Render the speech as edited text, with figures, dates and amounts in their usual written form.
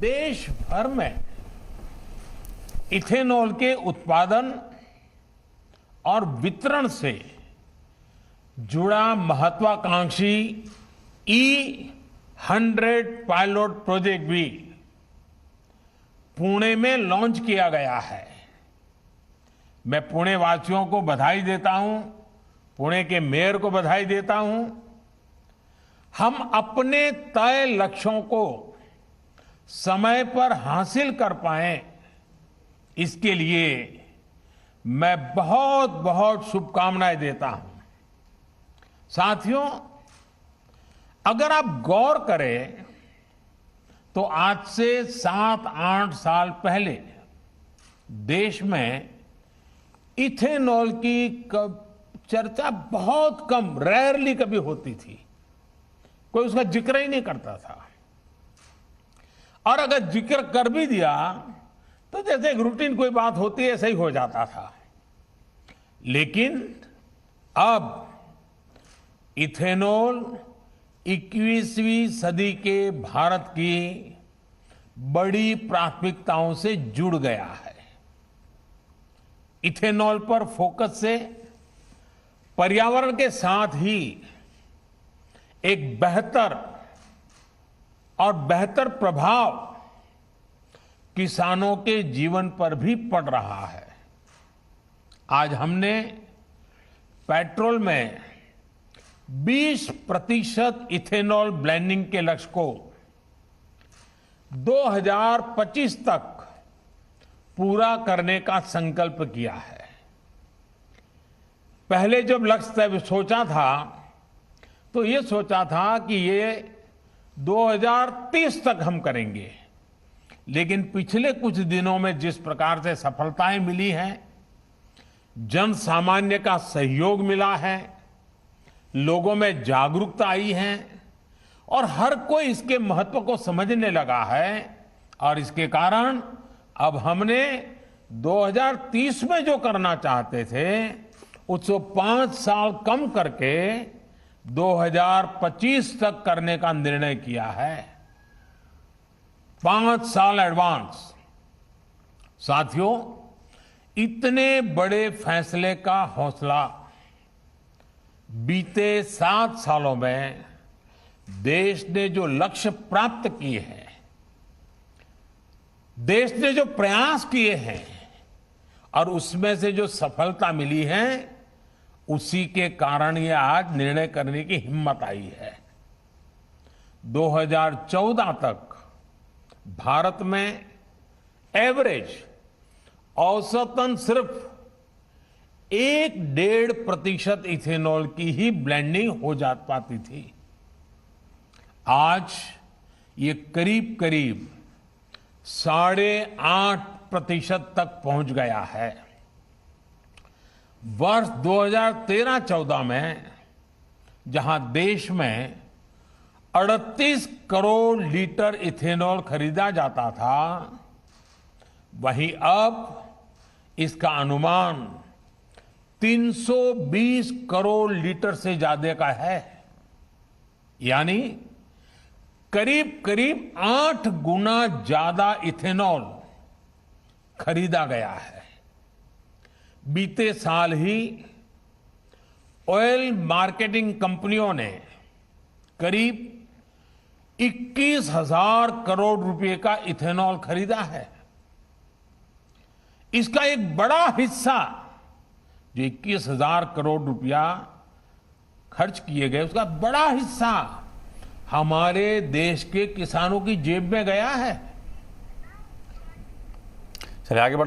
देश भर में इथेनॉल के उत्पादन और वितरण से जुड़ा महत्वाकांक्षी E100 पायलट प्रोजेक्ट भी पुणे में लॉन्च किया गया है। मैं पुणे वासियों को बधाई देता हूं, पुणे के मेयर को बधाई देता हूं। हम अपने तय लक्ष्यों को समय पर हासिल कर पाएं, इसके लिए मैं बहुत बहुत शुभकामनाएं देता हूं। साथियों, अगर आप गौर करें तो आज से 7-8 साल पहले देश में इथेनॉल की चर्चा बहुत कम, रेयरली कभी होती थी। कोई उसका जिक्र ही नहीं करता था, और अगर जिक्र कर भी दिया तो जैसे एक रूटीन कोई बात होती है ऐसा ही हो जाता था। लेकिन अब इथेनॉल 21वीं सदी के भारत की बड़ी प्राथमिकताओं से जुड़ गया है। इथेनॉल पर फोकस से पर्यावरण के साथ ही एक बेहतर प्रभाव किसानों के जीवन पर भी पड़ रहा है। आज हमने पेट्रोल में 20% इथेनॉल ब्लेंडिंग के लक्ष्य को 2025 तक पूरा करने का संकल्प किया है। पहले जब लक्ष्य सोचा था तो ये सोचा था कि ये 2030 तक हम करेंगे, लेकिन पिछले कुछ दिनों में जिस प्रकार से सफलताएं मिली हैं, जन सामान्य का सहयोग मिला है, लोगों में जागरूकता आई है और हर कोई इसके महत्व को समझने लगा है, और इसके कारण अब हमने 2030 में जो करना चाहते थे उसको 5 साल कम करके 2025 तक करने का निर्णय किया है। 5 साल एडवांस। साथियों, इतने बड़े फैसले का हौसला बीते 7 सालों में देश ने जो लक्ष्य प्राप्त किए हैं, देश ने जो प्रयास किए हैं और उसमें से जो सफलता मिली है, उसी के कारण ये आज निर्णय करने की हिम्मत आई है। 2014 तक भारत में एवरेज औसतन सिर्फ 1-1.5% इथेनॉल की ही ब्लेंडिंग हो जा पाती थी। आज ये करीब करीब 8.5% तक पहुंच गया है। वर्ष 2013-14 में जहां देश में 38 करोड़ लीटर इथेनॉल खरीदा जाता था, वहीं अब इसका अनुमान 320 करोड़ लीटर से ज्यादा का है। यानी करीब करीब 8 गुना ज्यादा इथेनॉल खरीदा गया है। बीते साल ही ऑयल मार्केटिंग कंपनियों ने करीब 21,000 करोड़ रुपए का इथेनॉल खरीदा है। इसका एक बड़ा हिस्सा, जो 21,000 करोड़ रुपया खर्च किए गए, उसका बड़ा हिस्सा हमारे देश के किसानों की जेब में गया है। चलिए आगे बढ़